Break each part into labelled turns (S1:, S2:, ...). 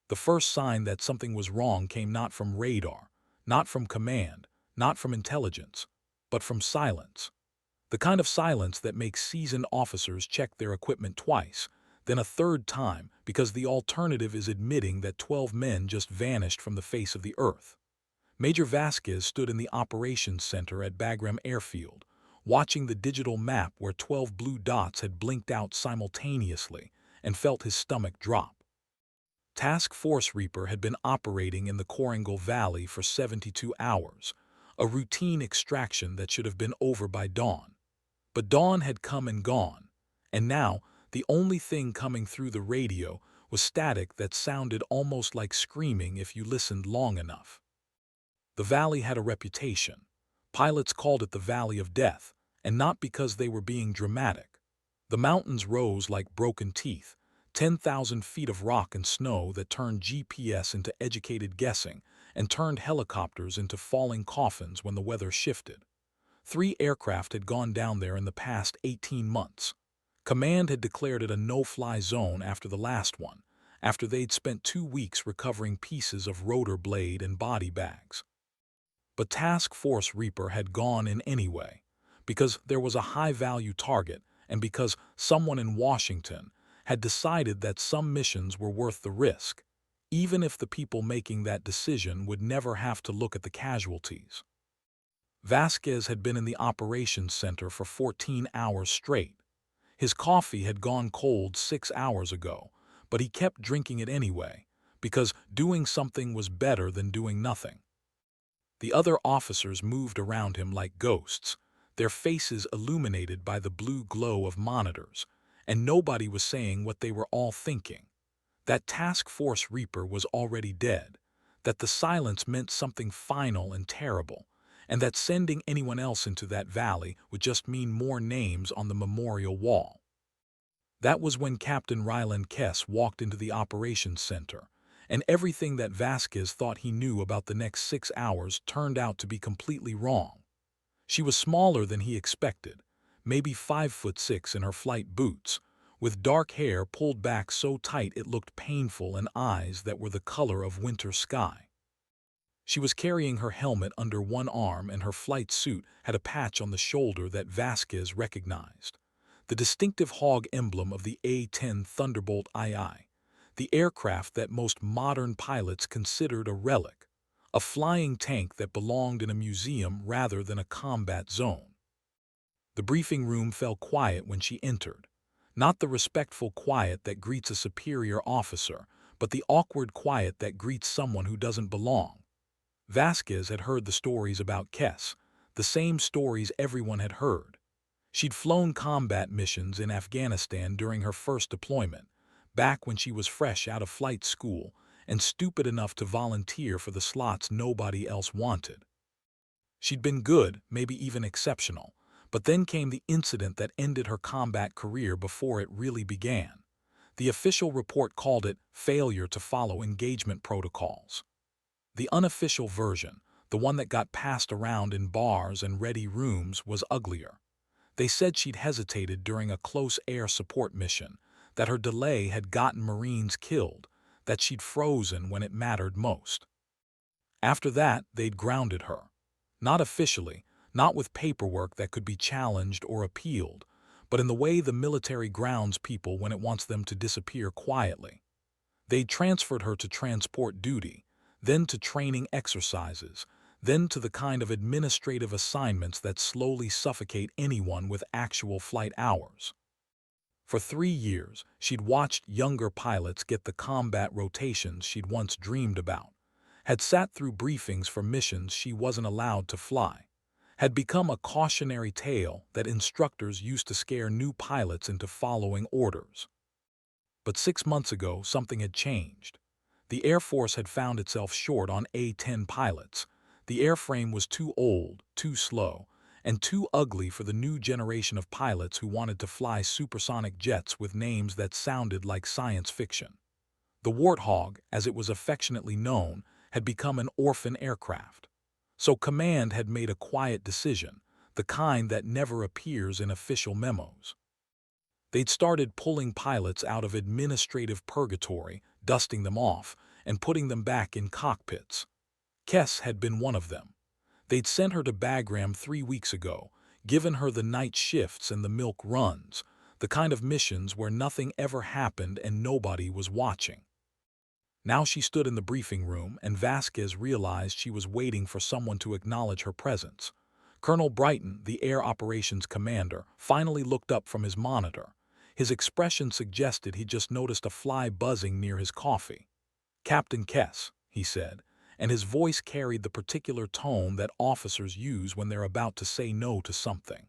S1: The first sign that something was wrong came not from radar, not from command, not from intelligence, but from silence. The kind of silence that makes seasoned officers check their equipment twice, then a third time, because the alternative is admitting that 12 men just vanished from the face of the earth. Major Vasquez stood in the operations center at Bagram Airfield, watching the digital map where 12 blue dots had blinked out simultaneously, and felt his stomach drop. Task Force Reaper had been operating in the Korangal Valley for 72 hours, a routine extraction that should have been over by dawn. But dawn had come and gone, and now the only thing coming through the radio was static that sounded almost like screaming if you listened long enough. The valley had a reputation. Pilots called it the Valley of Death, and not because they were being dramatic. The mountains rose like broken teeth, 10,000 feet of rock and snow that turned GPS into educated guessing and turned helicopters into falling coffins when the weather shifted. 3 aircraft had gone down there in the past 18 months. Command had declared it a no-fly zone after the last one, after they'd spent 2 weeks recovering pieces of rotor blade and body bags. But Task Force Reaper had gone in anyway, because there was a high-value target and because someone in Washington had decided that some missions were worth the risk, even if the people making that decision would never have to look at the casualties. Vasquez had been in the operations center for 14 hours straight. His coffee had gone cold 6 hours ago, but he kept drinking it anyway, because doing something was better than doing nothing. The other officers moved around him like ghosts, their faces illuminated by the blue glow of monitors, and nobody was saying what they were all thinking. That Task Force Reaper was already dead, that the silence meant something final and terrible, and that sending anyone else into that valley would just mean more names on the memorial wall. That was when Captain Ryland Kess walked into the operations center, and everything that Vasquez thought he knew about the next 6 hours turned out to be completely wrong. She was smaller than he expected, maybe 5'6" in her flight boots, with dark hair pulled back so tight it looked painful and eyes that were the color of winter sky. She was carrying her helmet under one arm and her flight suit had a patch on the shoulder that Vasquez recognized. The distinctive hog emblem of the A-10 Thunderbolt II, the aircraft that most modern pilots considered a relic, a flying tank that belonged in a museum rather than a combat zone. The briefing room fell quiet when she entered, not the respectful quiet that greets a superior officer, but the awkward quiet that greets someone who doesn't belong. Vasquez had heard the stories about Kess, the same stories everyone had heard. She'd flown combat missions in Afghanistan during her first deployment, back when she was fresh out of flight school and stupid enough to volunteer for the slots nobody else wanted. She'd been good, maybe even exceptional, but then came the incident that ended her combat career before it really began. The official report called it failure to follow engagement protocols. The unofficial version, the one that got passed around in bars and ready rooms, was uglier. They said she'd hesitated during a close air support mission, that her delay had gotten Marines killed, that she'd frozen when it mattered most. After that, they'd grounded her. Not officially, not with paperwork that could be challenged or appealed, but in the way the military grounds people when it wants them to disappear quietly. They'd transferred her to transport duty, then to training exercises, then to the kind of administrative assignments that slowly suffocate anyone with actual flight hours. For 3 years, she'd watched younger pilots get the combat rotations she'd once dreamed about, had sat through briefings for missions she wasn't allowed to fly, had become a cautionary tale that instructors used to scare new pilots into following orders. But 6 months ago, something had changed. The Air Force had found itself short on A-10 pilots. The airframe was too old, too slow, and too ugly for the new generation of pilots who wanted to fly supersonic jets with names that sounded like science fiction. The Warthog, as it was affectionately known, had become an orphan aircraft. So Command had made a quiet decision, the kind that never appears in official memos. They'd started pulling pilots out of administrative purgatory, dusting them off, and putting them back in cockpits. Kess had been one of them. They'd sent her to Bagram 3 weeks ago, given her the night shifts and the milk runs, the kind of missions where nothing ever happened and nobody was watching. Now she stood in the briefing room, and Vasquez realized she was waiting for someone to acknowledge her presence. Colonel Brighton, the air operations commander, finally looked up from his monitor. His expression suggested he just noticed a fly buzzing near his coffee. "Captain Kess," he said, and his voice carried the particular tone that officers use when they're about to say no to something.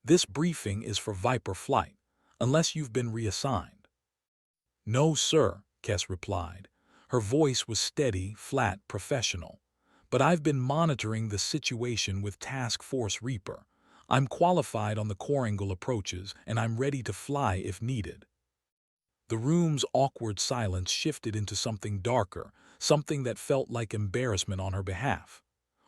S1: "This briefing is for Viper flight, unless you've been reassigned." "No, sir," Kess replied. Her voice was steady, flat, professional. "But I've been monitoring the situation with Task Force Reaper. I'm qualified on the Coringal approaches, and I'm ready to fly if needed." The room's awkward silence shifted into something darker, something that felt like embarrassment on her behalf.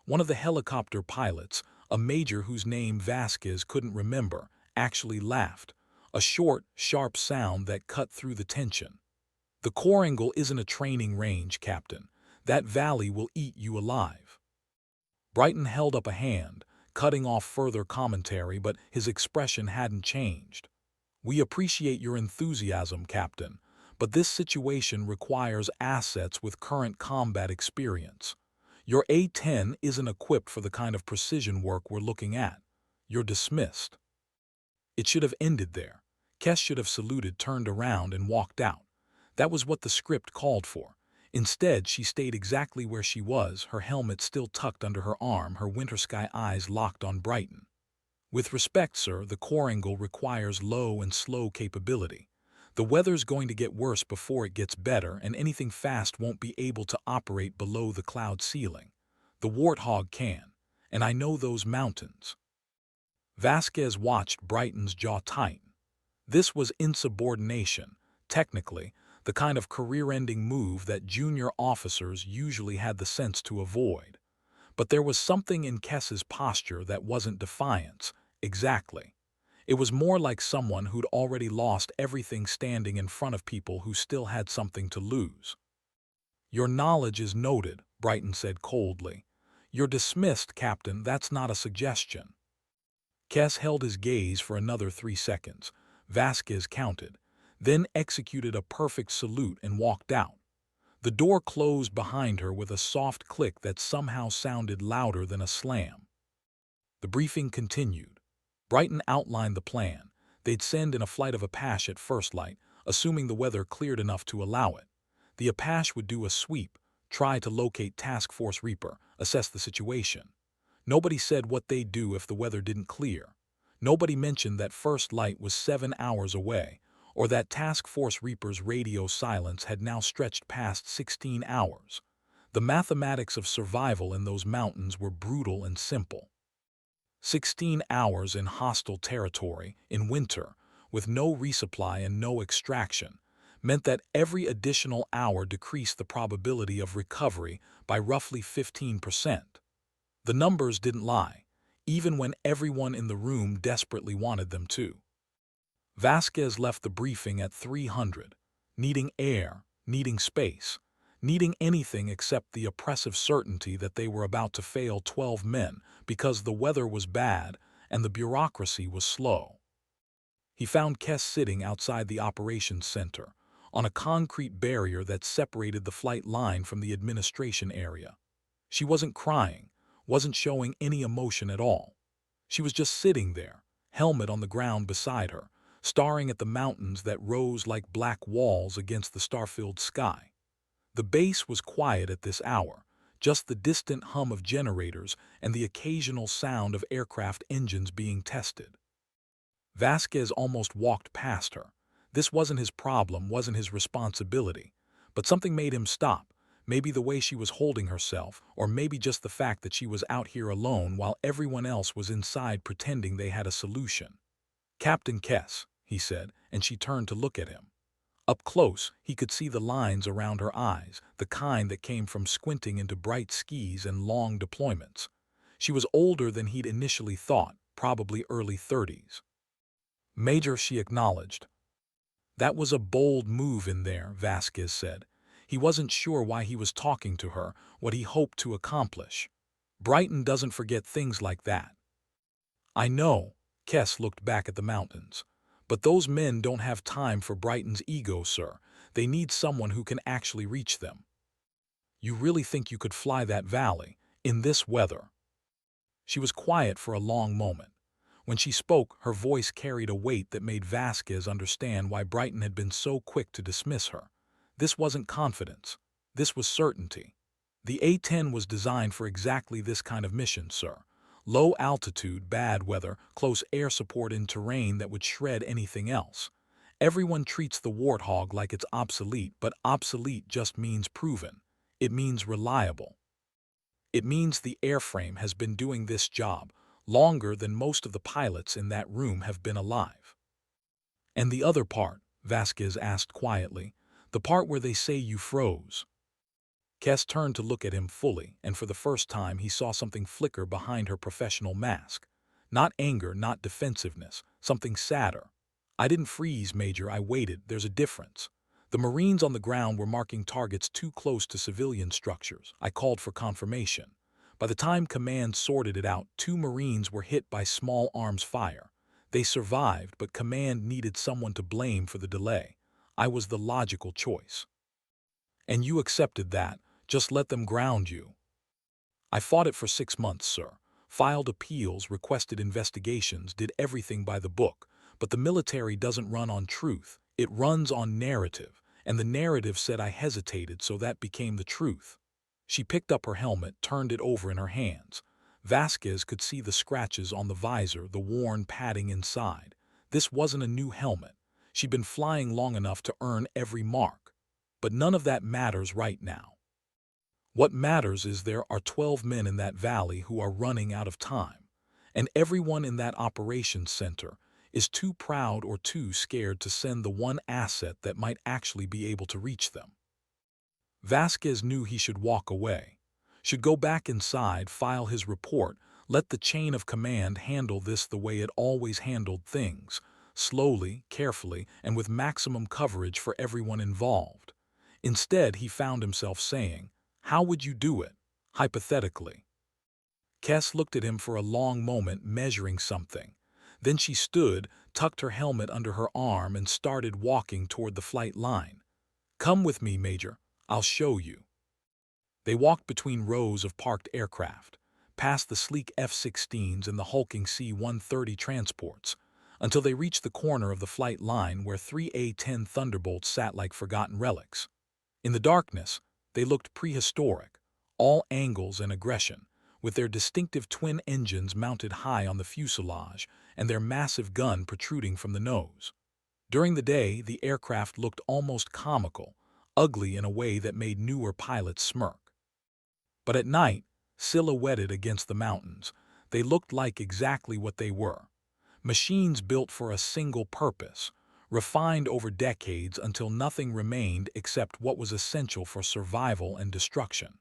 S1: One of the helicopter pilots, a major whose name Vasquez couldn't remember, actually laughed, a short, sharp sound that cut through the tension. "The Coringal isn't a training range, Captain. That valley will eat you alive." Brighton held up a hand, cutting off further commentary, but his expression hadn't changed. "We appreciate your enthusiasm, Captain, but this situation requires assets with current combat experience. Your A-10 isn't equipped for the kind of precision work we're looking at. You're dismissed." It should have ended there. Kess should have saluted, turned around, and walked out. That was what the script called for. Instead, she stayed exactly where she was, her helmet still tucked under her arm, her winter sky eyes locked on Brighton. "With respect, sir, the Coringal requires low and slow capability. The weather's going to get worse before it gets better, and anything fast won't be able to operate below the cloud ceiling. The Warthog can, and I know those mountains." Vasquez watched Brighton's jaw tighten. This was insubordination, technically, the kind of career-ending move that junior officers usually had the sense to avoid. But there was something in Kess's posture that wasn't defiance, exactly. It was more like someone who'd already lost everything standing in front of people who still had something to lose. "Your knowledge is noted," Brighton said coldly. "You're dismissed, Captain. That's not a suggestion." Kess held his gaze for another 3 seconds. Vasquez counted, then executed a perfect salute and walked out. The door closed behind her with a soft click that somehow sounded louder than a slam. The briefing continued. Brighton outlined the plan. They'd send in a flight of Apache at first light, assuming the weather cleared enough to allow it. The Apache would do a sweep, try to locate Task Force Reaper, assess the situation. Nobody said what they'd do if the weather didn't clear. Nobody mentioned that first light was 7 hours away, or that Task Force Reaper's radio silence had now stretched past 16 hours. The mathematics of survival in those mountains were brutal and simple. 16 hours in hostile territory, in winter, with no resupply and no extraction, meant that every additional hour decreased the probability of recovery by roughly 15%. The numbers didn't lie, even when everyone in the room desperately wanted them to. Vasquez left the briefing at 300, needing air, needing space, needing anything except the oppressive certainty that they were about to fail 12 men because the weather was bad and the bureaucracy was slow. He found Kess sitting outside the operations center, on a concrete barrier that separated the flight line from the administration area. She wasn't crying, wasn't showing any emotion at all. She was just sitting there, helmet on the ground beside her, staring at the mountains that rose like black walls against the star-filled sky. The base was quiet at this hour, just the distant hum of generators and the occasional sound of aircraft engines being tested. Vasquez almost walked past her. This wasn't his problem, wasn't his responsibility. But something made him stop. Maybe the way she was holding herself, or maybe just the fact that she was out here alone while everyone else was inside pretending they had a solution. "Captain Kess," he said, and she turned to look at him. Up close, he could see the lines around her eyes, the kind that came from squinting into bright skis and long deployments. She was older than he'd initially thought, probably early 30s. "Major," she acknowledged. "That was a bold move in there," Vasquez said. He wasn't sure why he was talking to her, what he hoped to accomplish. Brighton doesn't forget things like that. I know, Kess looked back at the mountains. But those men don't have time for Brighton's ego, sir. They need someone who can actually reach them. You really think you could fly that valley, in this weather? She was quiet for a long moment. When she spoke, her voice carried a weight that made Vasquez understand why Brighton had been so quick to dismiss her. This wasn't confidence. This was certainty. The A-10 was designed for exactly this kind of mission, sir. Low altitude, bad weather, close air support in terrain that would shred anything else. Everyone treats the Warthog like it's obsolete, but obsolete just means proven. It means reliable. It means the airframe has been doing this job longer than most of the pilots in that room have been alive. And the other part, Vasquez asked quietly, the part where they say you froze. Kess turned to look at him fully, and for the first time he saw something flicker behind her professional mask. Not anger, not defensiveness, something sadder. I didn't freeze, Major, I waited, there's a difference. The Marines on the ground were marking targets too close to civilian structures. I called for confirmation. By the time command sorted it out, 2 Marines were hit by small arms fire. They survived, but command needed someone to blame for the delay. I was the logical choice. And you accepted that. Just let them ground you. I fought it for 6 months, sir. Filed appeals, requested investigations, did everything by the book. But the military doesn't run on truth. It runs on narrative. And the narrative said I hesitated, so that became the truth. She picked up her helmet, turned it over in her hands. Vasquez could see the scratches on the visor, the worn padding inside. This wasn't a new helmet. She'd been flying long enough to earn every mark. But none of that matters right now. What matters is there are 12 men in that valley who are running out of time, and everyone in that operations center is too proud or too scared to send the one asset that might actually be able to reach them. Vasquez knew he should walk away, should go back inside, file his report, let the chain of command handle this the way it always handled things, slowly, carefully, and with maximum coverage for everyone involved. Instead, he found himself saying, how would you do it, hypothetically? Kess looked at him for a long moment, measuring something. Then she stood, tucked her helmet under her arm, and started walking toward the flight line. Come with me, Major. I'll show you. They walked between rows of parked aircraft, past the sleek F-16s and the hulking C-130 transports, until they reached the corner of the flight line where 3 A-10 Thunderbolts sat like forgotten relics. In the darkness, they looked prehistoric, all angles and aggression, with their distinctive twin engines mounted high on the fuselage and their massive gun protruding from the nose. During the day, the aircraft looked almost comical, ugly in a way that made newer pilots smirk. But at night, silhouetted against the mountains, they looked like exactly what they were. Machines built for a single purpose, refined over decades until nothing remained except what was essential for survival and destruction.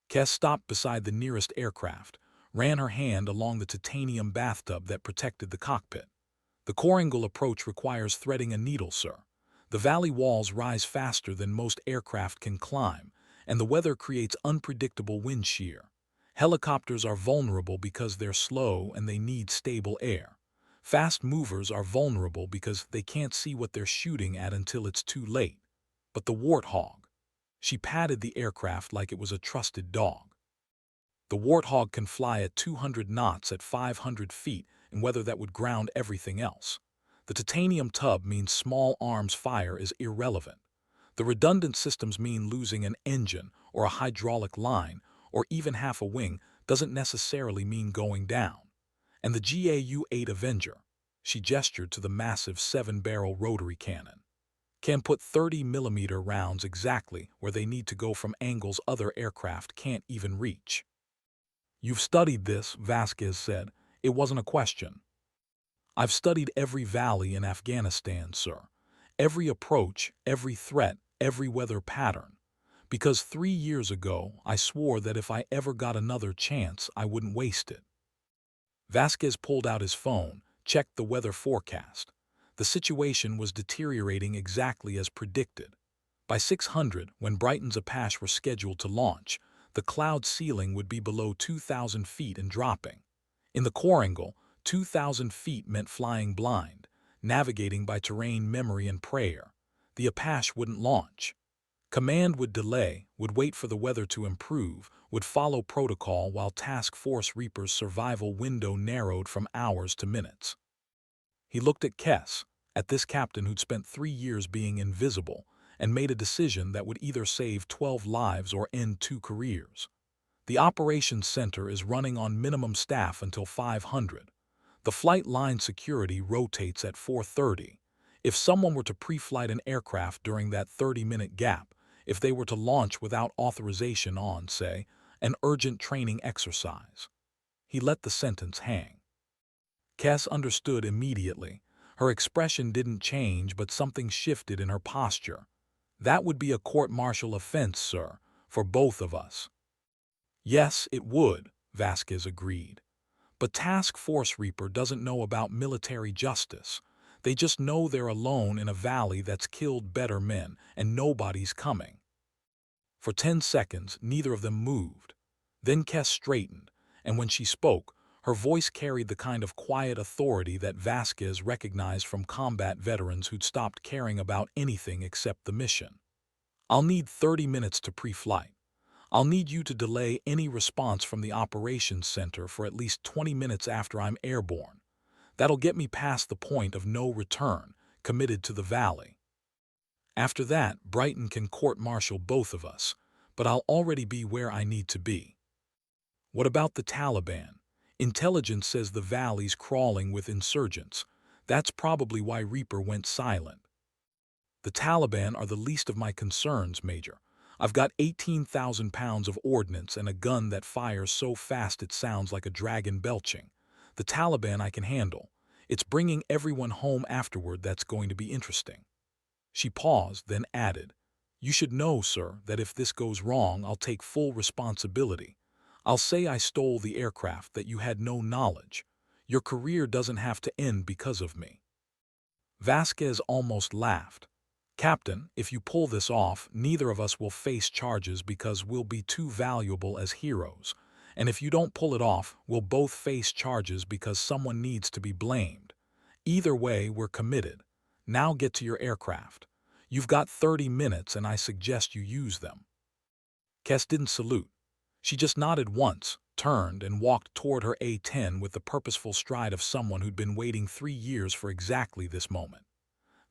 S1: Kess stopped beside the nearest aircraft, ran her hand along the titanium bathtub that protected the cockpit. The Coringal approach requires threading a needle, sir. The valley walls rise faster than most aircraft can climb, and the weather creates unpredictable wind shear. Helicopters are vulnerable because they're slow and they need stable air. Fast movers are vulnerable because they can't see what they're shooting at until it's too late. But the Warthog. She patted the aircraft like it was a trusted dog. The Warthog can fly at 200 knots at 500 feet in weather that would ground everything else. The titanium tub means small arms fire is irrelevant. The redundant systems mean losing an engine or a hydraulic line or even half a wing doesn't necessarily mean going down. And the GAU-8 Avenger, she gestured to the massive 7-barrel rotary cannon, can put 30mm rounds exactly where they need to go from angles other aircraft can't even reach. You've studied this, Vasquez said. It wasn't a question. I've studied every valley in Afghanistan, sir. Every approach, every threat, every weather pattern. Because 3 years ago, I swore that if I ever got another chance, I wouldn't waste it. Vasquez pulled out his phone, checked the weather forecast. The situation was deteriorating exactly as predicted. By 600, when Brighton's Apache were scheduled to launch, the cloud ceiling would be below 2,000 feet and dropping. In the Corangle, 2,000 feet meant flying blind, navigating by terrain memory and prayer. The Apache wouldn't launch. Command would delay, would wait for the weather to improve, would follow protocol while Task Force Reaper's survival window narrowed from hours to minutes. He looked at Kess, at this captain who'd spent 3 years being invisible, and made a decision that would either save 12 lives or end 2 careers. The operations center is running on minimum staff until 500. The flight line security rotates at 4:30. If someone were to pre-flight an aircraft during that 30-minute gap, if they were to launch without authorization on, say, an urgent training exercise. He let the sentence hang. Cass understood immediately. Her expression didn't change, but something shifted in her posture. That would be a court-martial offense, sir, for both of us. Yes, it would, Vasquez agreed. But Task Force Reaper doesn't know about military justice. They just know they're alone in a valley that's killed better men, and nobody's coming. For 10 seconds, neither of them moved. Then Kess straightened, and when she spoke, her voice carried the kind of quiet authority that Vasquez recognized from combat veterans who'd stopped caring about anything except the mission. I'll need 30 minutes to pre-flight. I'll need you to delay any response from the operations center for at least 20 minutes after I'm airborne. That'll get me past the point of no return, committed to the valley. After that, Brighton can court-martial both of us, but I'll already be where I need to be. What about the Taliban? Intelligence says the valley's crawling with insurgents. That's probably why Reaper went silent. The Taliban are the least of my concerns, Major. I've got 18,000 pounds of ordnance and a gun that fires so fast it sounds like a dragon belching. The Taliban I can handle. It's bringing everyone home afterward that's going to be interesting. She paused, then added, "You should know, sir, that if this goes wrong, I'll take full responsibility. I'll say I stole the aircraft, that you had no knowledge. Your career doesn't have to end because of me." Vasquez almost laughed. "Captain, if you pull this off, neither of us will face charges because we'll be too valuable as heroes. And if you don't pull it off, we'll both face charges because someone needs to be blamed. Either way, we're committed. Now get to your aircraft. You've got 30 minutes and I suggest you use them." Kess didn't salute. She just nodded once, turned, and walked toward her A-10 with the purposeful stride of someone who'd been waiting 3 years for exactly this moment.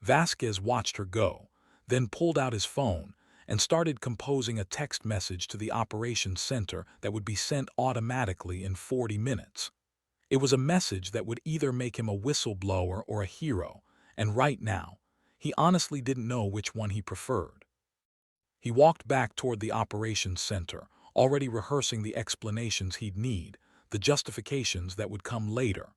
S1: Vasquez watched her go, then pulled out his phone and started composing a text message to the operations center that would be sent automatically in 40 minutes. It was a message that would either make him a whistleblower or a hero, and right now, he honestly didn't know which one he preferred. He walked back toward the operations center, already rehearsing the explanations he'd need, the justifications that would come later.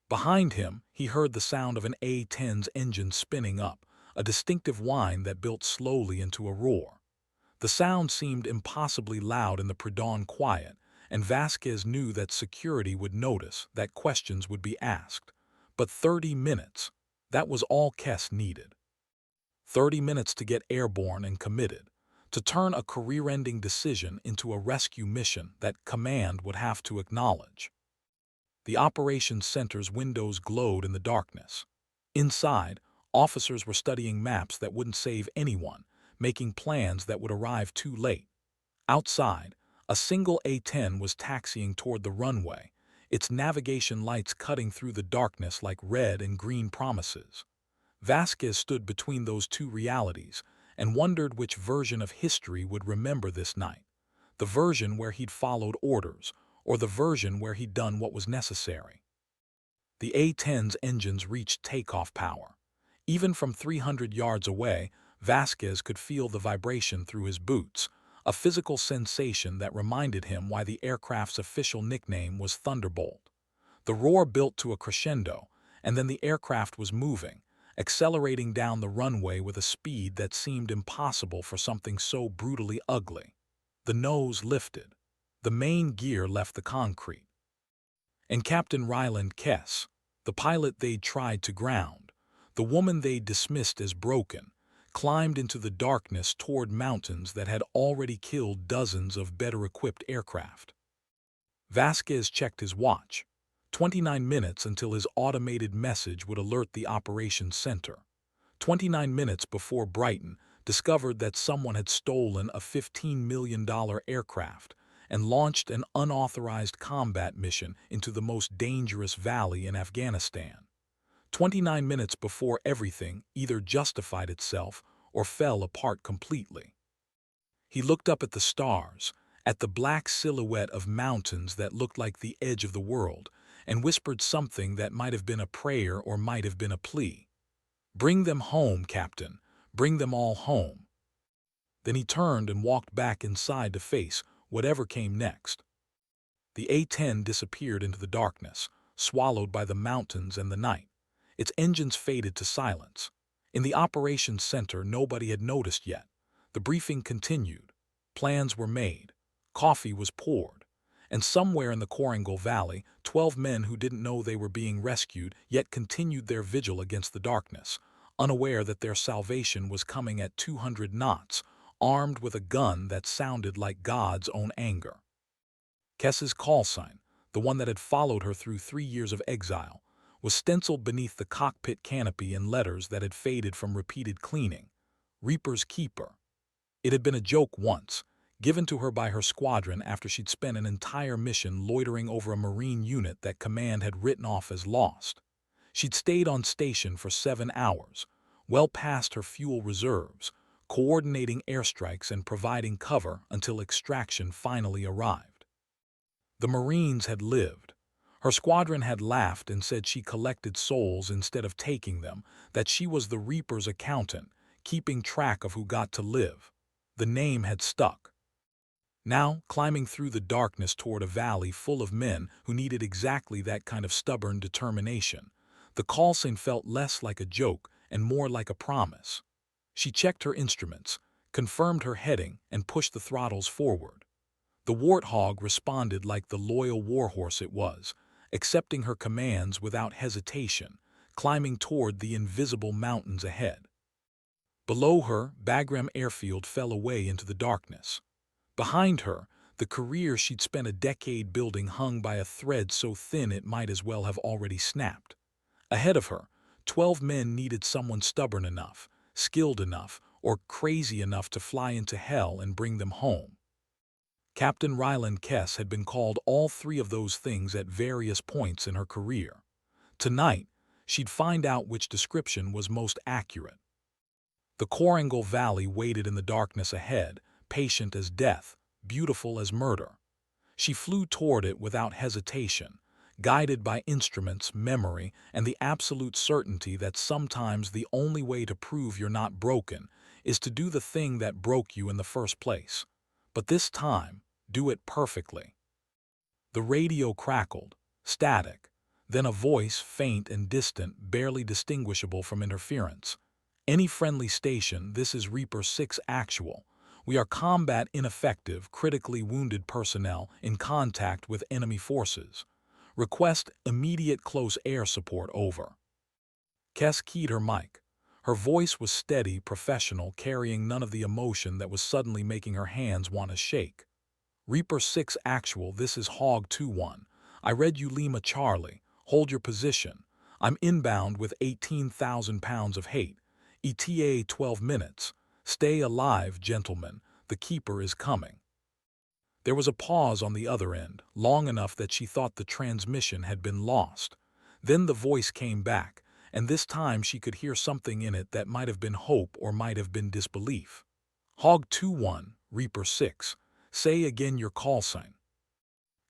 S1: Behind him, he heard the sound of an A-10's engine spinning up, a distinctive whine that built slowly into a roar. The sound seemed impossibly loud in the pre-dawn quiet, and Vasquez knew that security would notice, that questions would be asked. But 30 minutes, that was all Kess needed. 30 minutes to get airborne and committed, to turn a career-ending decision into a rescue mission that command would have to acknowledge. The operations center's windows glowed in the darkness. Inside, officers were studying maps that wouldn't save anyone, making plans that would arrive too late. Outside, a single A-10 was taxiing toward the runway, its navigation lights cutting through the darkness like red and green promises. Vasquez stood between those two realities and wondered which version of history would remember this night, the version where he'd followed orders, or the version where he'd done what was necessary. The A-10's engines reached takeoff power. Even from 300 yards away, Vasquez could feel the vibration through his boots, a physical sensation that reminded him why the aircraft's official nickname was Thunderbolt. The roar built to a crescendo, and then the aircraft was moving, accelerating down the runway with a speed that seemed impossible for something so brutally ugly. The nose lifted. The main gear left the concrete. And Captain Ryland Kess, the pilot they'd tried to ground, the woman they'd dismissed as broken, climbed into the darkness toward mountains that had already killed dozens of better-equipped aircraft. Vasquez checked his watch. 29 minutes until his automated message would alert the operations center. 29 minutes before Brighton discovered that someone had stolen a $15 million aircraft and launched an unauthorized combat mission into the most dangerous valley in Afghanistan. 29 minutes before everything either justified itself or fell apart completely. He looked up at the stars, at the black silhouette of mountains that looked like the edge of the world, and whispered something that might have been a prayer or might have been a plea. "Bring them home, Captain. Bring them all home." Then he turned and walked back inside to face whatever came next. The A-10 disappeared into the darkness, swallowed by the mountains and the night. Its engines faded to silence. In the operations center, nobody had noticed yet. The briefing continued. Plans were made. Coffee was poured. And somewhere in the Korangal Valley, 12 men who didn't know they were being rescued yet continued their vigil against the darkness, unaware that their salvation was coming at 200 knots, armed with a gun that sounded like God's own anger. Kess's call sign, the one that had followed her through 3 years of exile, was stenciled beneath the cockpit canopy in letters that had faded from repeated cleaning. Reaper's Keeper. It had been a joke once, given to her by her squadron after she'd spent an entire mission loitering over a Marine unit that command had written off as lost. She'd stayed on station for 7 hours, well past her fuel reserves, coordinating airstrikes and providing cover until extraction finally arrived. The Marines had lived. Her squadron had laughed and said she collected souls instead of taking them, that she was the Reaper's accountant, keeping track of who got to live. The name had stuck. Now, climbing through the darkness toward a valley full of men who needed exactly that kind of stubborn determination, the call sign felt less like a joke and more like a promise. She checked her instruments, confirmed her heading, and pushed the throttles forward. The Warthog responded like the loyal warhorse it was, accepting her commands without hesitation, climbing toward the invisible mountains ahead. Below her, Bagram Airfield fell away into the darkness. Behind her, the career she'd spent a decade building hung by a thread so thin it might as well have already snapped. Ahead of her, 12 men needed someone stubborn enough, skilled enough, or crazy enough to fly into hell and bring them home. Captain Ryland Kess had been called all 3 of those things at various points in her career. Tonight, she'd find out which description was most accurate. The Korangal Valley waited in the darkness ahead, patient as death, beautiful as murder. She flew toward it without hesitation, guided by instruments, memory, and the absolute certainty that sometimes the only way to prove you're not broken is to do the thing that broke you in the first place. But this time, do it perfectly. The radio crackled, static, then a voice, faint and distant, barely distinguishable from interference. "Any friendly station, this is Reaper 6 Actual. We are combat ineffective, critically wounded personnel in contact with enemy forces. Request immediate close air support, over." Kess keyed her mic. Her voice was steady, professional, carrying none of the emotion that was suddenly making her hands want to shake. "Reaper 6 Actual, this is Hog 2-1. I read you Lima Charlie. Hold your position. I'm inbound with 18,000 pounds of hate. ETA 12 minutes. Stay alive, gentlemen. The Keeper is coming." There was a pause on the other end, long enough that she thought the transmission had been lost. Then the voice came back, and this time she could hear something in it that might have been hope or might have been disbelief. "Hog 2-1, Reaper 6. Say again your call sign."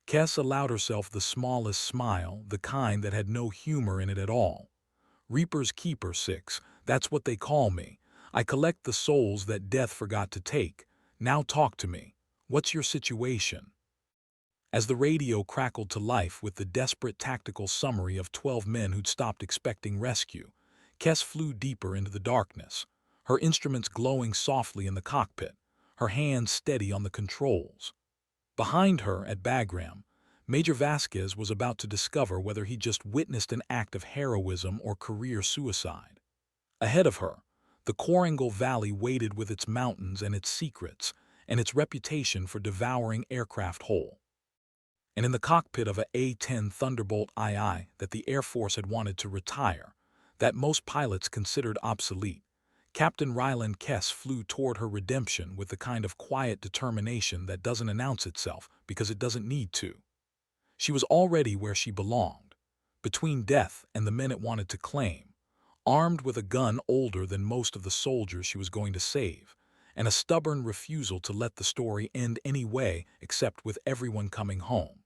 S1: Kess allowed herself the smallest smile, the kind that had no humor in it at all. "Reaper's Keeper 6, that's what they call me. I collect the souls that death forgot to take. Now talk to me. What's your situation?" As the radio crackled to life with the desperate tactical summary of 12 men who'd stopped expecting rescue, Kess flew deeper into the darkness, her instruments glowing softly in the cockpit, her hands steady on the controls. Behind her, at Bagram, Major Vasquez was about to discover whether he just witnessed an act of heroism or career suicide. Ahead of her, the The Korangal Valley waited with its mountains and its secrets, and its reputation for devouring aircraft whole. And in the cockpit of a A-10 Thunderbolt II that the Air Force had wanted to retire, that most pilots considered obsolete, Captain Ryland Kess flew toward her redemption with the kind of quiet determination that doesn't announce itself because it doesn't need to. She was already where she belonged, between death and the men it wanted to claim, armed with a gun older than most of the soldiers she was going to save, and a stubborn refusal to let the story end any way except with everyone coming home.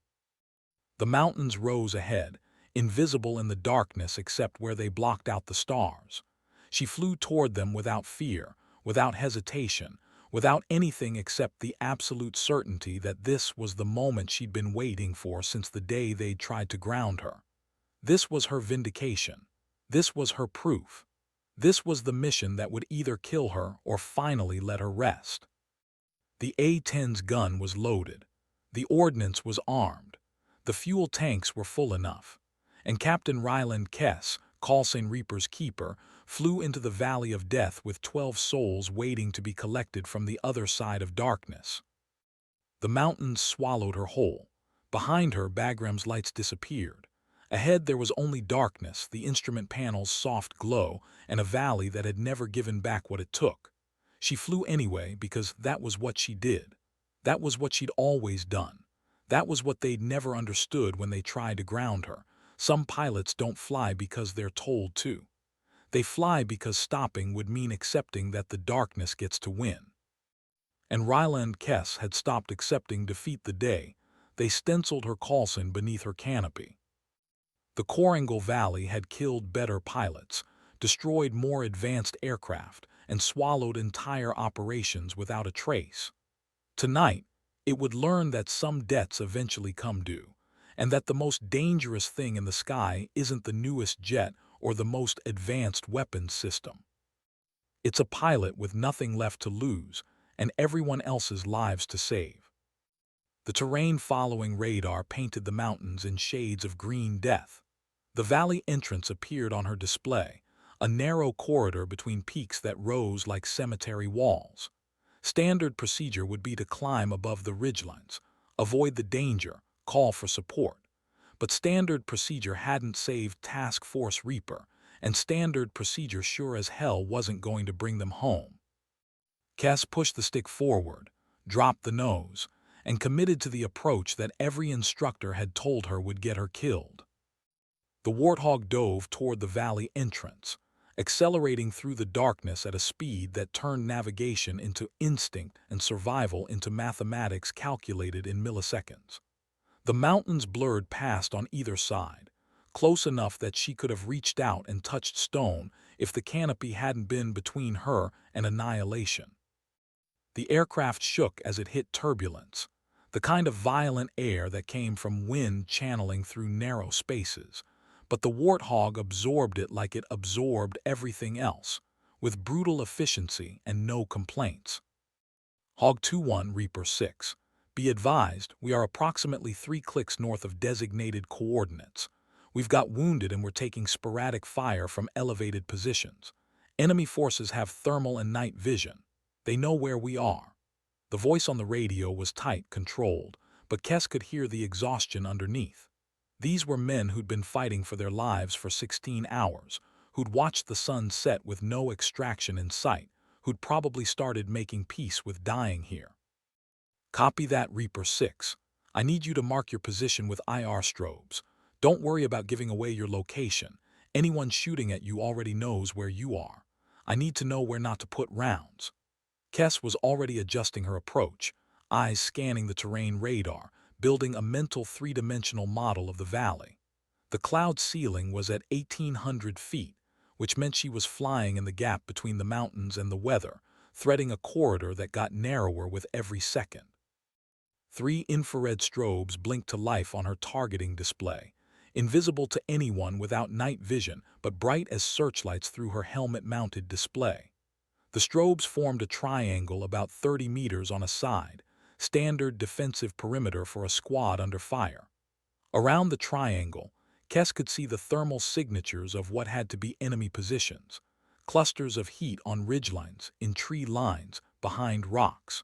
S1: The mountains rose ahead, invisible in the darkness except where they blocked out the stars. She flew toward them without fear, without hesitation, without anything except the absolute certainty that this was the moment she'd been waiting for since the day they'd tried to ground her. This was her vindication. This was her proof. This was the mission that would either kill her or finally let her rest. The A-10's gun was loaded. The ordnance was armed. The fuel tanks were full enough. And Captain Ryland Kess, Khalsan Reaper's keeper, flew into the Valley of Death with 12 souls waiting to be collected from the other side of darkness. The mountains swallowed her whole. Behind her, Bagram's lights disappeared. Ahead there was only darkness, the instrument panel's soft glow, and a valley that had never given back what it took. She flew anyway because that was what she did. That was what she'd always done. That was what they'd never understood when they tried to ground her. Some pilots don't fly because they're told to. They fly because stopping would mean accepting that the darkness gets to win. And Ryland Kess had stopped accepting defeat the day they stenciled her Khalsan beneath her canopy. The Korangal Valley had killed better pilots, destroyed more advanced aircraft, and swallowed entire operations without a trace. Tonight, it would learn that some debts eventually come due, and that the most dangerous thing in the sky isn't the newest jet or the most advanced weapons system. It's a pilot with nothing left to lose and everyone else's lives to save. The terrain following radar painted the mountains in shades of green death. The valley entrance appeared on her display, a narrow corridor between peaks that rose like cemetery walls. Standard procedure would be to climb above the ridgelines, avoid the danger, call for support. But standard procedure hadn't saved Task Force Reaper, and standard procedure sure as hell wasn't going to bring them home. Kess pushed the stick forward, dropped the nose, and committed to the approach that every instructor had told her would get her killed. The Warthog dove toward the valley entrance, accelerating through the darkness at a speed that turned navigation into instinct and survival into mathematics calculated in milliseconds. The mountains blurred past on either side, close enough that she could have reached out and touched stone if the canopy hadn't been between her and annihilation. The aircraft shook as it hit turbulence, the kind of violent air that came from wind channeling through narrow spaces, but the Warthog absorbed it like it absorbed everything else, with brutal efficiency and no complaints. Hog 2-1 Reaper 6. Be advised, we are approximately 3 clicks north of designated coordinates. We've got wounded and we're taking sporadic fire from elevated positions. Enemy forces have thermal and night vision. They know where we are. The voice on the radio was tight, controlled, but Kess could hear the exhaustion underneath. These were men who'd been fighting for their lives for 16 hours, who'd watched the sun set with no extraction in sight, who'd probably started making peace with dying here. Copy that, Reaper 6. I need you to mark your position with IR strobes. Don't worry about giving away your location. Anyone shooting at you already knows where you are. I need to know where not to put rounds. Kess was already adjusting her approach, eyes scanning the terrain radar, building a mental three-dimensional model of the valley. The cloud ceiling was at 1,800 feet, which meant she was flying in the gap between the mountains and the weather, threading a corridor that got narrower with every second. 3 infrared strobes blinked to life on her targeting display, invisible to anyone without night vision but bright as searchlights through her helmet-mounted display. The strobes formed a triangle about 30 meters on a side, standard defensive perimeter for a squad under fire. Around the triangle, Kess could see the thermal signatures of what had to be enemy positions, clusters of heat on ridgelines, in tree lines, behind rocks.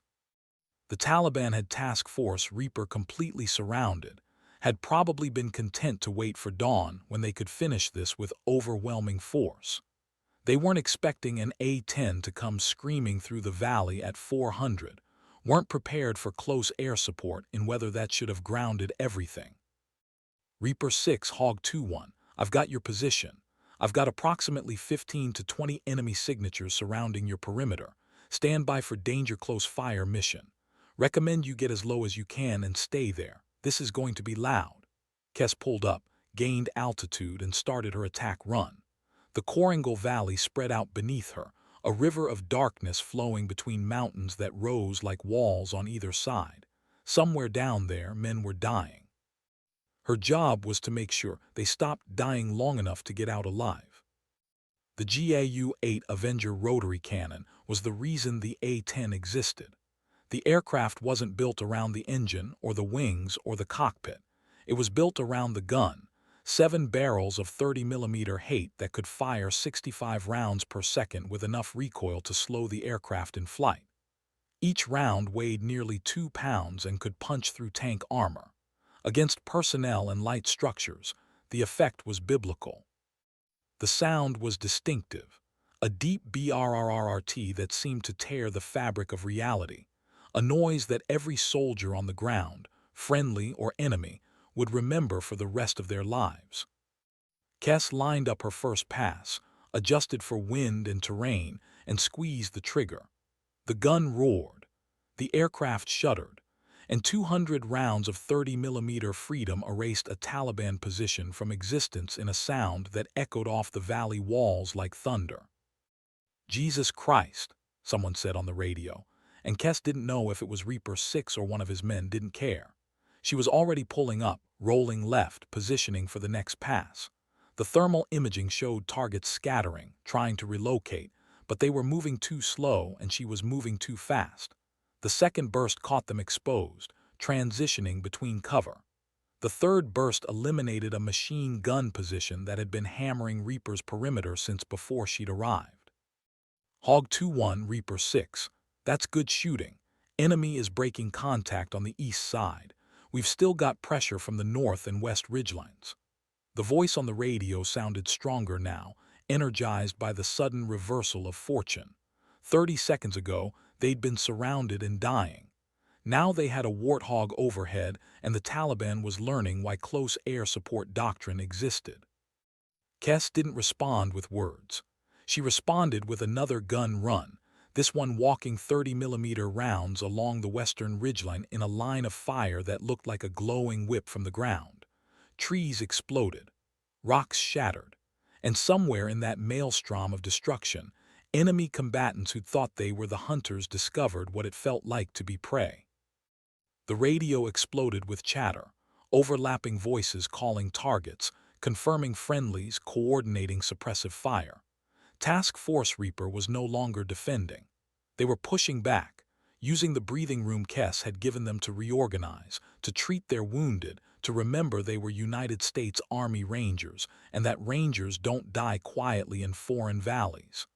S1: The Taliban had Task Force Reaper completely surrounded, had probably been content to wait for dawn when they could finish this with overwhelming force. They weren't expecting an A-10 to come screaming through the valley at 400, weren't prepared for close air support in weather that should have grounded everything. Reaper 6 Hog 2-1, I've got your position. I've got approximately 15 to 20 enemy signatures surrounding your perimeter. Stand by for danger close fire mission. Recommend you get as low as you can and stay there. This is going to be loud. Kess pulled up, gained altitude, and started her attack run. The Korangal Valley spread out beneath her, a river of darkness flowing between mountains that rose like walls on either side. Somewhere down there, men were dying. Her job was to make sure they stopped dying long enough to get out alive. The GAU-8 Avenger rotary cannon was the reason the A-10 existed. The aircraft wasn't built around the engine or the wings or the cockpit. It was built around the gun, 7 barrels of 30mm hate that could fire 65 rounds per second with enough recoil to slow the aircraft in flight. Each round weighed nearly 2 pounds and could punch through tank armor. Against personnel and light structures, the effect was biblical. The sound was distinctive, a deep brrrt that seemed to tear the fabric of reality, a noise that every soldier on the ground, friendly or enemy, would remember for the rest of their lives. Kess lined up her first pass, adjusted for wind and terrain, and squeezed the trigger. The gun roared. The aircraft shuddered, and 200 rounds of 30mm Freedom erased a Taliban position from existence in a sound that echoed off the valley walls like thunder. Jesus Christ, someone said on the radio, and Kess didn't know if it was Reaper 6 or one of his men didn't care. She was already pulling up, rolling left, positioning for the next pass. The thermal imaging showed targets scattering, trying to relocate, but they were moving too slow and she was moving too fast. The second burst caught them exposed, transitioning between cover. The third burst eliminated a machine gun position that had been hammering Reaper's perimeter since before she'd arrived. Hog 2-1, Reaper 6. That's good shooting. Enemy is breaking contact on the east side. We've still got pressure from the north and west ridgelines. The voice on the radio sounded stronger now, energized by the sudden reversal of fortune. 30 seconds ago, they'd been surrounded and dying. Now they had a warthog overhead, and the Taliban was learning why close air support doctrine existed. Kess didn't respond with words. She responded with another gun run, this one walking 30mm rounds along the western ridgeline in a line of fire that looked like a glowing whip from the ground. Trees exploded, rocks shattered, and somewhere in that maelstrom of destruction, enemy combatants who thought they were the hunters discovered what it felt like to be prey. The radio exploded with chatter, overlapping voices calling targets, confirming friendlies, coordinating suppressive fire. Task Force Reaper was no longer defending. They were pushing back, using the breathing room Kess had given them to reorganize, to treat their wounded, to remember they were United States Army Rangers, and that Rangers don't die quietly in foreign valleys.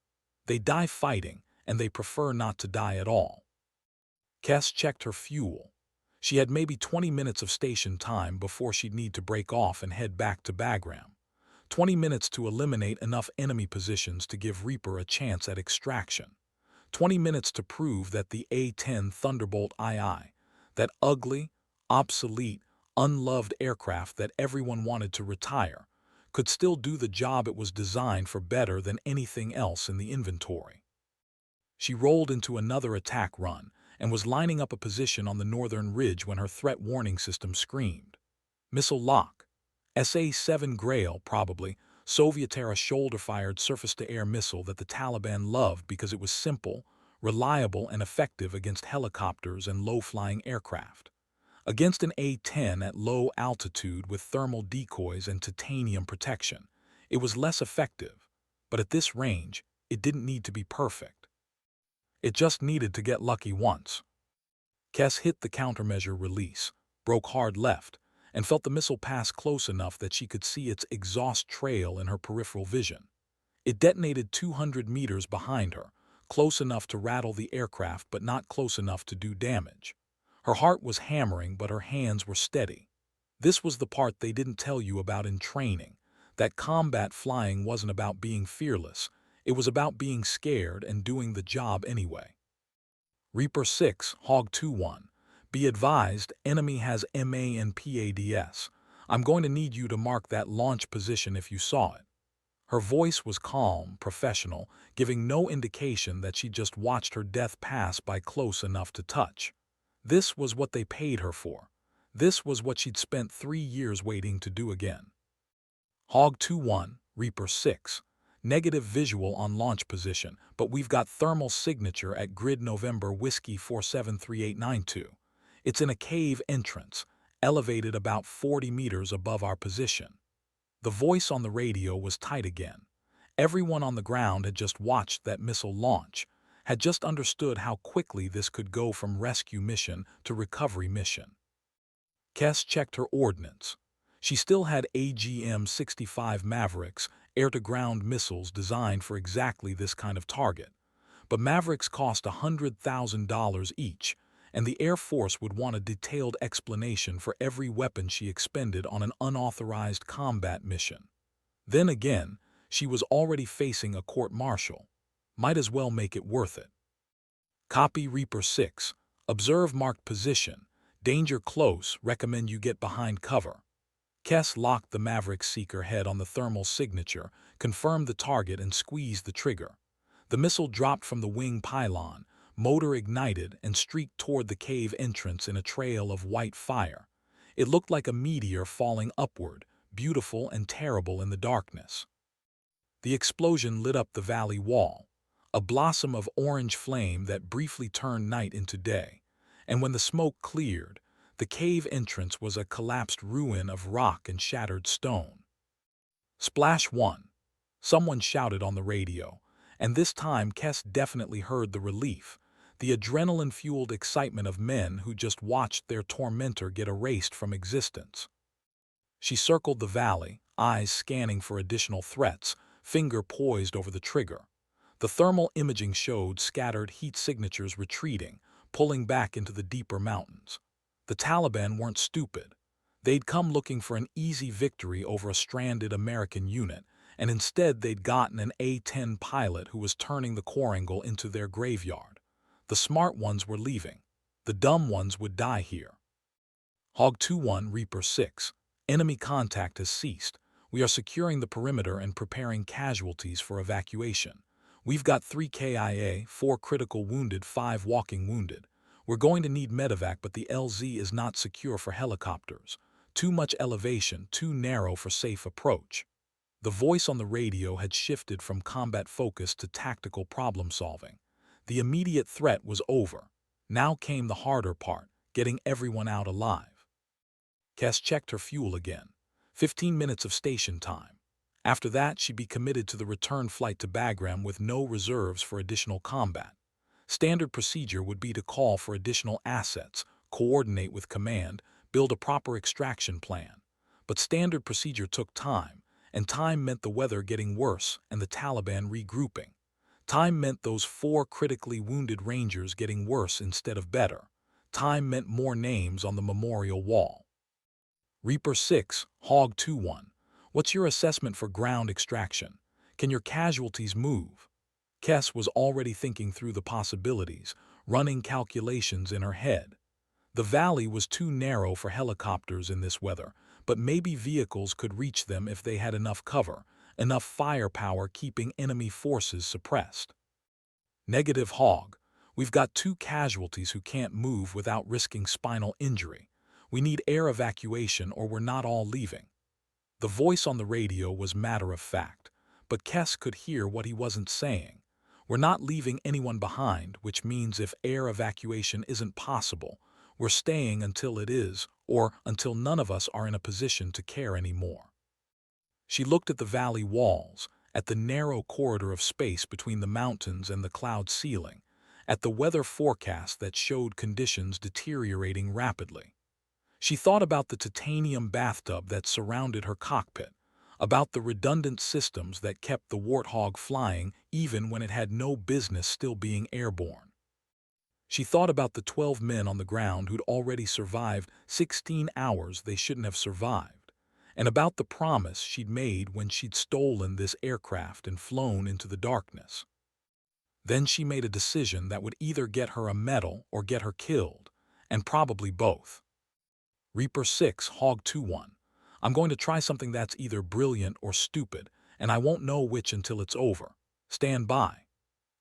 S1: They die fighting, and they prefer not to die at all. Kess checked her fuel. She had maybe 20 minutes of station time before she'd need to break off and head back to Bagram. 20 minutes to eliminate enough enemy positions to give Reaper a chance at extraction. 20 minutes to prove that the A-10 Thunderbolt II, that ugly, obsolete, unloved aircraft that everyone wanted to retire, could still do the job it was designed for better than anything else in the inventory. She rolled into another attack run and was lining up a position on the northern ridge when her threat warning system screamed. Missile lock. SA-7 Grail, probably, Soviet-era shoulder-fired surface-to-air missile that the Taliban loved because it was simple, reliable, and effective against helicopters and low-flying aircraft. Against an A-10 at low altitude with thermal decoys and titanium protection, it was less effective, but at this range, it didn't need to be perfect. It just needed to get lucky once. Kess hit the countermeasure release, broke hard left, and felt the missile pass close enough that she could see its exhaust trail in her peripheral vision. It detonated 200 meters behind her, close enough to rattle the aircraft but not close enough to do damage. Her heart was hammering, but her hands were steady. This was the part they didn't tell you about in training, that combat flying wasn't about being fearless, it was about being scared and doing the job anyway. Reaper 6, Hog 2-1. Be advised, enemy has MA and PADS. I'm going to need you to mark that launch position if you saw it. Her voice was calm, professional, giving no indication that she just watched her death pass by close enough to touch. This was what they paid her for. This was what she'd spent 3 years waiting to do again. Hog 2-1, Reaper 6. Negative visual on launch position, but we've got thermal signature at grid November Whiskey 473892. It's in a cave entrance, elevated about 40 meters above our position. The voice on the radio was tight again. Everyone on the ground had just watched that missile launch, had just understood how quickly this could go from rescue mission to recovery mission. Kess checked her ordnance. She still had AGM-65 Mavericks, air-to-ground missiles designed for exactly this kind of target. But Mavericks cost $100,000 each, and the Air Force would want a detailed explanation for every weapon she expended on an unauthorized combat mission. Then again, she was already facing a court-martial. Might as well make it worth it. Copy Reaper 6. Observe marked position. Danger close, recommend you get behind cover. Kess locked the Maverick Seeker head on the thermal signature, confirmed the target and squeezed the trigger. The missile dropped from the wing pylon, motor ignited and streaked toward the cave entrance in a trail of white fire. It looked like a meteor falling upward, beautiful and terrible in the darkness. The explosion lit up the valley wall, a blossom of orange flame that briefly turned night into day. And when the smoke cleared, the cave entrance was a collapsed ruin of rock and shattered stone. Splash 1. Someone shouted on the radio, and this time Kess definitely heard the relief, the adrenaline-fueled excitement of men who just watched their tormentor get erased from existence. She circled the valley, eyes scanning for additional threats, finger poised over the trigger. The thermal imaging showed scattered heat signatures retreating, pulling back into the deeper mountains. The Taliban weren't stupid. They'd come looking for an easy victory over a stranded American unit, and instead they'd gotten an A-10 pilot who was turning the Korangal into their graveyard. The smart ones were leaving. The dumb ones would die here. Hog 2-1, Reaper 6. Enemy contact has ceased. We are securing the perimeter and preparing casualties for evacuation. We've got 3 KIA, 4 critical wounded, 5 walking wounded. We're going to need medevac, but the LZ is not secure for helicopters. Too much elevation, too narrow for safe approach. The voice on the radio had shifted from combat focus to tactical problem solving. The immediate threat was over. Now came the harder part, getting everyone out alive. Kess checked her fuel again. 15 minutes of station time. After that, she'd be committed to the return flight to Bagram with no reserves for additional combat. Standard procedure would be to call for additional assets, coordinate with command, build a proper extraction plan. But standard procedure took time, and time meant the weather getting worse and the Taliban regrouping. Time meant those 4 critically wounded Rangers getting worse instead of better. Time meant more names on the memorial wall. Reaper 6, Hog 2-1. What's your assessment for ground extraction? Can your casualties move? Kess was already thinking through the possibilities, running calculations in her head. The valley was too narrow for helicopters in this weather, but maybe vehicles could reach them if they had enough cover, enough firepower keeping enemy forces suppressed. Negative Hog. We've got 2 casualties who can't move without risking spinal injury. We need air evacuation or we're not all leaving. The voice on the radio was matter-of-fact, but Kess could hear what he wasn't saying. We're not leaving anyone behind, which means if air evacuation isn't possible, we're staying until it is, or until none of us are in a position to care anymore. She looked at the valley walls, at the narrow corridor of space between the mountains and the cloud ceiling, at the weather forecast that showed conditions deteriorating rapidly. She thought about the titanium bathtub that surrounded her cockpit, about the redundant systems that kept the warthog flying even when it had no business still being airborne. She thought about the 12 men on the ground who'd already survived 16 hours they shouldn't have survived, and about the promise she'd made when she'd stolen this aircraft and flown into the darkness. Then she made a decision that would either get her a medal or get her killed, and probably both. Reaper 6, Hog 2-1. I'm going to try something that's either brilliant or stupid, and I won't know which until it's over. Stand by.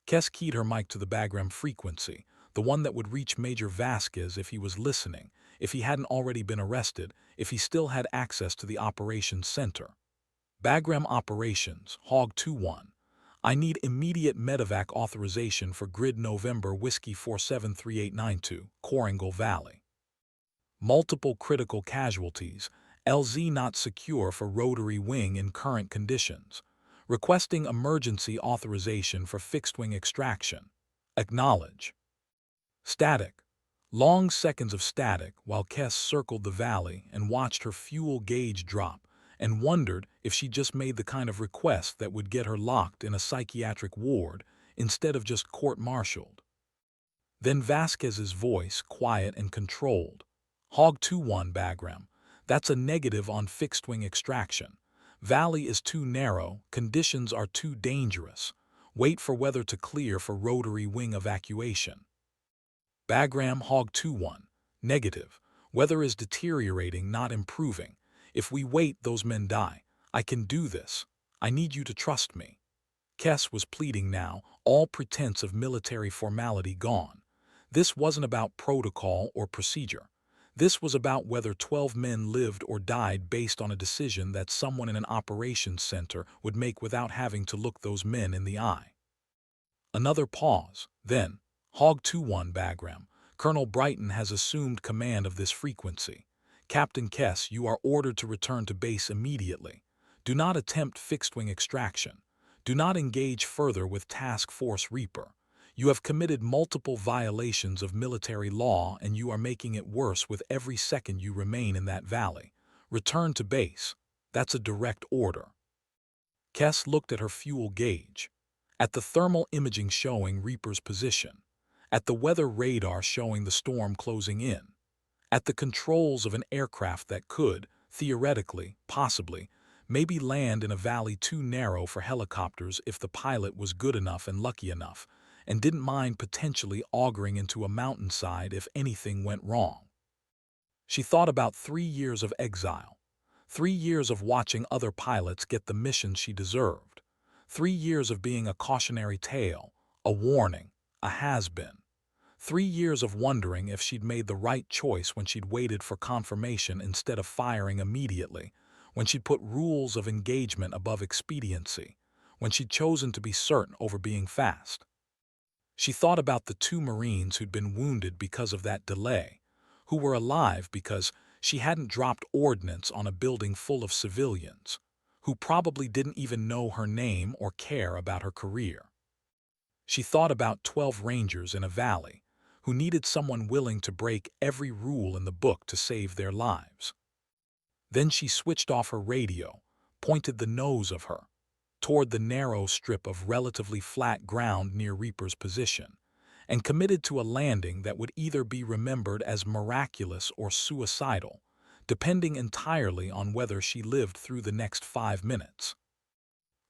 S1: Kess keyed her mic to the Bagram frequency, the one that would reach Major Vasquez if he was listening, if he hadn't already been arrested, if he still had access to the operations center. Bagram Operations, Hog 2-1. I need immediate medevac authorization for Grid November Whiskey 473892, Coringal Valley. Multiple critical casualties, LZ not secure for rotary wing in current conditions. Requesting emergency authorization for fixed-wing extraction. Acknowledge. Static. Long seconds of static while Kess circled the valley and watched her fuel gauge drop and wondered if she just made the kind of request that would get her locked in a psychiatric ward instead of just court-martialed. Then Vasquez's voice, quiet and controlled. Hog 2-1 Bagram. That's a negative on fixed-wing extraction. Valley is too narrow, conditions are too dangerous. Wait for weather to clear for rotary wing evacuation. Bagram Hog 2-1. Negative. Weather is deteriorating, not improving. If we wait, those men die. I can do this. I need you to trust me. Kess was pleading now, all pretense of military formality gone. This wasn't about protocol or procedure. This was about whether 12 men lived or died based on a decision that someone in an operations center would make without having to look those men in the eye. Another pause. Then, Hog 2-1 Bagram. Colonel Brighton has assumed command of this frequency. Captain Kess, you are ordered to return to base immediately. Do not attempt fixed-wing extraction. Do not engage further with Task Force Reaper. You have committed multiple violations of military law and you are making it worse with every second you remain in that valley. Return to base. That's a direct order. Kess looked at her fuel gauge, at the thermal imaging showing Reaper's position, at the weather radar showing the storm closing in, at the controls of an aircraft that could, theoretically, possibly, maybe land in a valley too narrow for helicopters if the pilot was good enough and lucky enough, and didn't mind potentially auguring into a mountainside if anything went wrong. She thought about 3 years of exile, 3 years of watching other pilots get the mission she deserved, 3 years of being a cautionary tale, a warning, a has-been, 3 years of wondering if she'd made the right choice when she'd waited for confirmation instead of firing immediately, when she'd put rules of engagement above expediency, when she'd chosen to be certain over being fast. She thought about the 2 Marines who'd been wounded because of that delay, who were alive because she hadn't dropped ordnance on a building full of civilians, who probably didn't even know her name or care about her career. She thought about 12 Rangers in a valley, who needed someone willing to break every rule in the book to save their lives. Then she switched off her radio, pointed the nose of her toward the narrow strip of relatively flat ground near Reaper's position, and committed to a landing that would either be remembered as miraculous or suicidal, depending entirely on whether she lived through the next 5 minutes.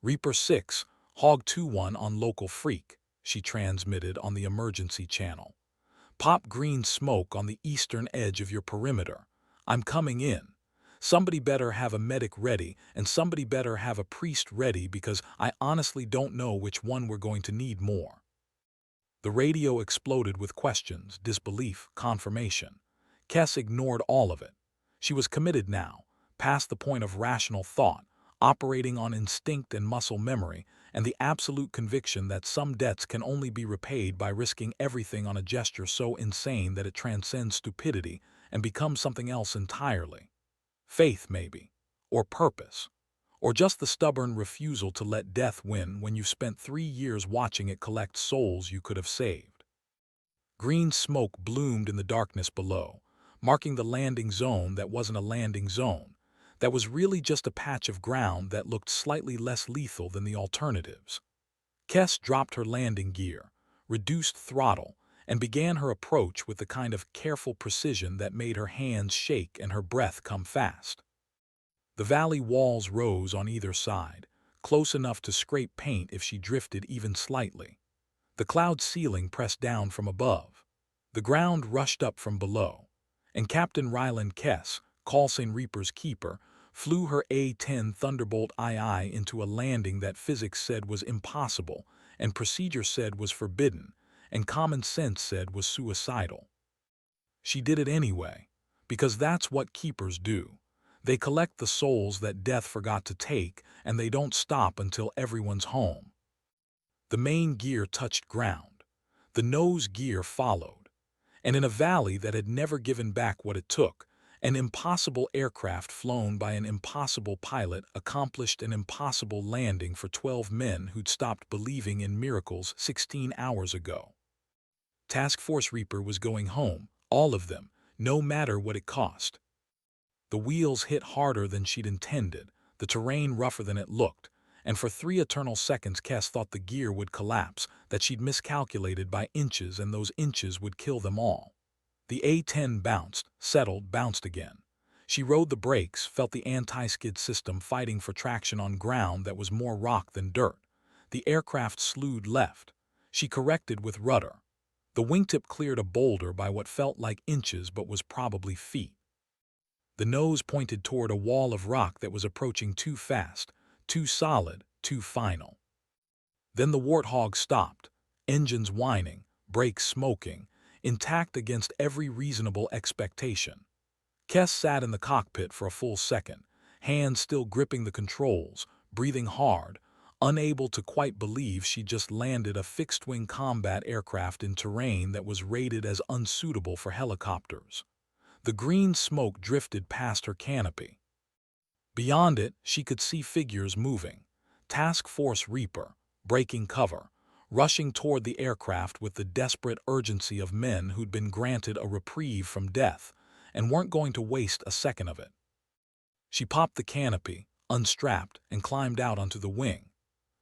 S1: Reaper 6, Hog 2-1 on Local Freak, she transmitted on the emergency channel. Pop green smoke on the eastern edge of your perimeter. I'm coming in. Somebody better have a medic ready, and somebody better have a priest ready because I honestly don't know which one we're going to need more. The radio exploded with questions, disbelief, confirmation. Kess ignored all of it. She was committed now, past the point of rational thought, operating on instinct and muscle memory, and the absolute conviction that some debts can only be repaid by risking everything on a gesture so insane that it transcends stupidity and becomes something else entirely. Faith, maybe, or purpose, or just the stubborn refusal to let death win when you've spent 3 years watching it collect souls you could have saved. Green smoke bloomed in the darkness below, marking the landing zone that wasn't a landing zone, that was really just a patch of ground that looked slightly less lethal than the alternatives. Kess dropped her landing gear, reduced throttle, and began her approach with the kind of careful precision that made her hands shake and her breath come fast. The valley walls rose on either side, close enough to scrape paint if she drifted even slightly. The cloud ceiling pressed down from above. The ground rushed up from below, and Captain Ryland Kess, Callsign Reaper's keeper, flew her A-10 Thunderbolt II into a landing that physics said was impossible, and procedure said was forbidden, and common sense said was suicidal. She did it anyway, because that's what keepers do. They collect the souls that death forgot to take, and they don't stop until everyone's home. The main gear touched ground. The nose gear followed. And in a valley that had never given back what it took, an impossible aircraft flown by an impossible pilot accomplished an impossible landing for 12 men who'd stopped believing in miracles 16 hours ago. Task Force Reaper was going home, all of them, no matter what it cost. The wheels hit harder than she'd intended, the terrain rougher than it looked, and for 3 eternal seconds Kess thought the gear would collapse, that she'd miscalculated by inches and those inches would kill them all. The A-10 bounced, settled, bounced again. She rode the brakes, felt the anti-skid system fighting for traction on ground that was more rock than dirt. The aircraft slewed left. She corrected with rudder. The wingtip cleared a boulder by what felt like inches but was probably feet. The nose pointed toward a wall of rock that was approaching too fast, too solid, too final. Then the Warthog stopped, engines whining, brakes smoking, intact against every reasonable expectation. Kess sat in the cockpit for a full second, hands still gripping the controls, breathing hard, unable to quite believe she just landed a fixed-wing combat aircraft in terrain that was rated as unsuitable for helicopters. The green smoke drifted past her canopy. Beyond it, she could see figures moving. Task Force Reaper, breaking cover, rushing toward the aircraft with the desperate urgency of men who'd been granted a reprieve from death and weren't going to waste a second of it. She popped the canopy, unstrapped, and climbed out onto the wing.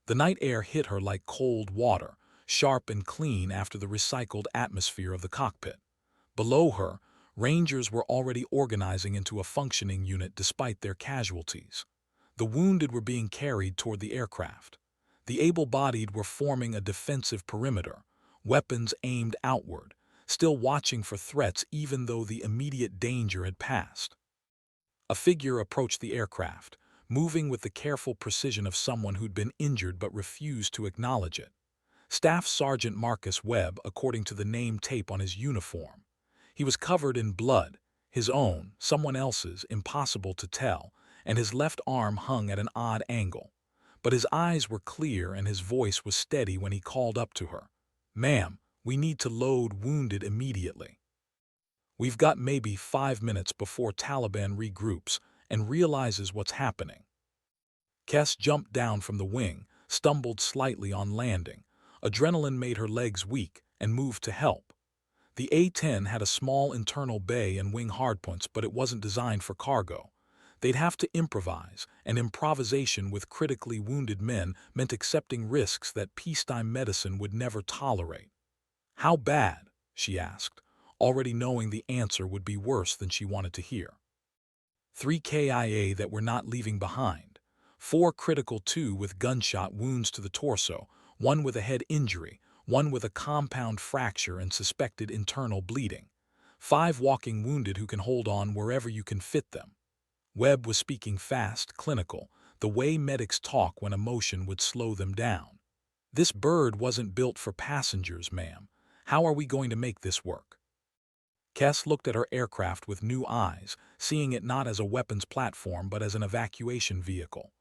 S1: The night air hit her like cold water, sharp and clean after the recycled atmosphere of the cockpit. Below her, Rangers were already organizing into a functioning unit despite their casualties. The wounded were being carried toward the aircraft. The able-bodied were forming a defensive perimeter, weapons aimed outward, still watching for threats even though the immediate danger had passed. A figure approached the aircraft, moving with the careful precision of someone who'd been injured but refused to acknowledge it. Staff Sergeant Marcus Webb, according to the name tape on his uniform. He was covered in blood, his own, someone else's, impossible to tell, and his left arm hung at an odd angle. But his eyes were clear and his voice was steady when he called up to her. "Ma'am, we need to load wounded immediately. We've got maybe 5 minutes before Taliban regroups and realizes what's happening." Kess jumped down from the wing, stumbled slightly on landing. Adrenaline made her legs weak and moved to help. The A-10 had a small internal bay and wing hardpoints, but it wasn't designed for cargo. They'd have to improvise, and improvisation with critically wounded men meant accepting risks that peacetime medicine would never tolerate. "How bad?" she asked, already knowing the answer would be worse than she wanted to hear. 3 KIA that were not leaving behind. 4 critical, 2 with gunshot wounds to the torso, 1 with a head injury, 1 with a compound fracture and suspected internal bleeding. 5 walking wounded who can hold on wherever you can fit them. Webb was speaking fast, clinical, the way medics talk when emotion would slow them down. "This bird wasn't built for passengers, ma'am. How are we going to make this work?" Kess looked at her aircraft with new eyes, seeing it not as a weapons platform but as an evacuation vehicle.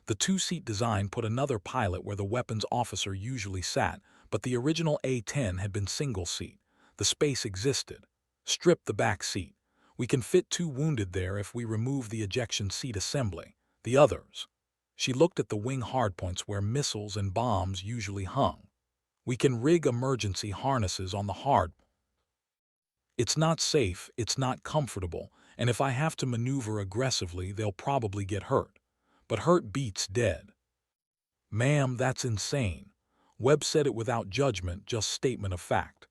S1: The 2-seat design put another pilot where the weapons officer usually sat, but the original A-10 had been single-seat. The space existed. Strip the back seat. We can fit 2 wounded there if we remove the ejection seat assembly. The others. She looked at the wing hardpoints where missiles and bombs usually hung. We can rig emergency harnesses on the hard. It's not safe, it's not comfortable, and if I have to maneuver aggressively, they'll probably get hurt. But hurt beats dead. Ma'am, that's insane. Webb said it without judgment, just statement of fact.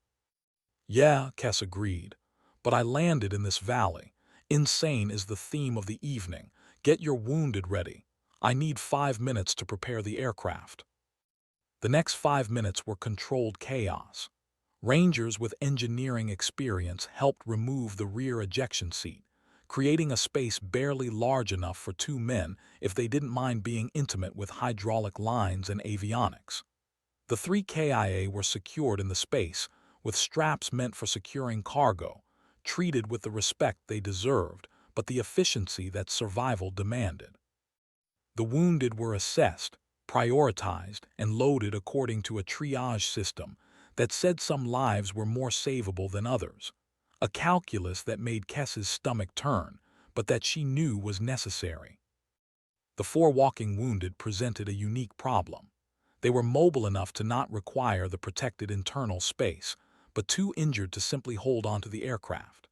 S1: Yeah, Kess agreed. But I landed in this valley. Insane is the theme of the evening. Get your wounded ready. I need 5 minutes to prepare the aircraft. The next 5 minutes were controlled chaos. Rangers with engineering experience helped remove the rear ejection seat, creating a space barely large enough for two men if they didn't mind being intimate with hydraulic lines and avionics. The three KIA were secured in the space, with straps meant for securing cargo, treated with the respect they deserved, but the efficiency that survival demanded. The wounded were assessed, prioritized, and loaded according to a triage system that said some lives were more savable than others, a calculus that made Kess's stomach turn, but that she knew was necessary. The four walking wounded presented a unique problem. They were mobile enough to not require the protected internal space, but too injured to simply hold onto the aircraft.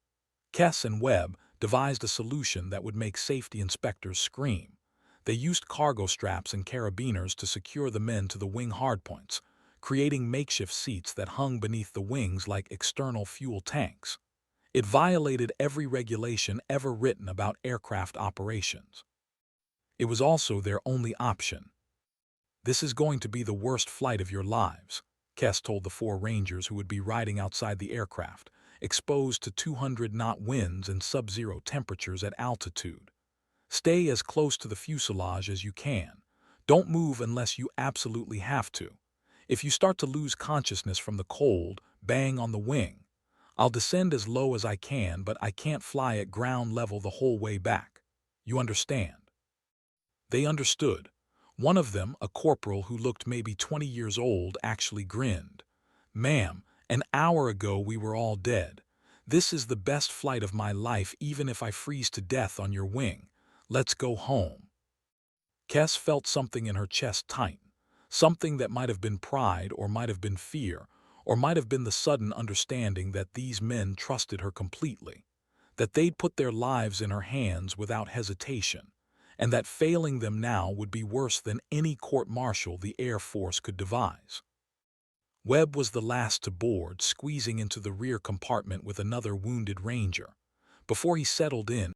S1: Kess and Webb devised a solution that would make safety inspectors scream. They used cargo straps and carabiners to secure the men to the wing hardpoints, creating makeshift seats that hung beneath the wings like external fuel tanks. It violated every regulation ever written about aircraft operations. It was also their only option. This is going to be the worst flight of your lives, Kess told the four Rangers who would be riding outside the aircraft, exposed to 200-knot winds and sub-zero temperatures at altitude. Stay as close to the fuselage as you can. Don't move unless you absolutely have to. If you start to lose consciousness from the cold, bang on the wing. I'll descend as low as I can, but I can't fly at ground level the whole way back. You understand? They understood. One of them, a corporal who looked maybe 20 years old, actually grinned. Ma'am, an hour ago we were all dead. This is the best flight of my life even if I freeze to death on your wing. Let's go home. Kess felt something in her chest tighten, something that might have been pride or might have been fear, or might have been the sudden understanding that these men trusted her completely, that they'd put their lives in her hands without hesitation, and that failing them now would be worse than any court-martial the Air Force could devise. Webb was the last to board, squeezing into the rear compartment with another wounded Ranger. Before he settled in,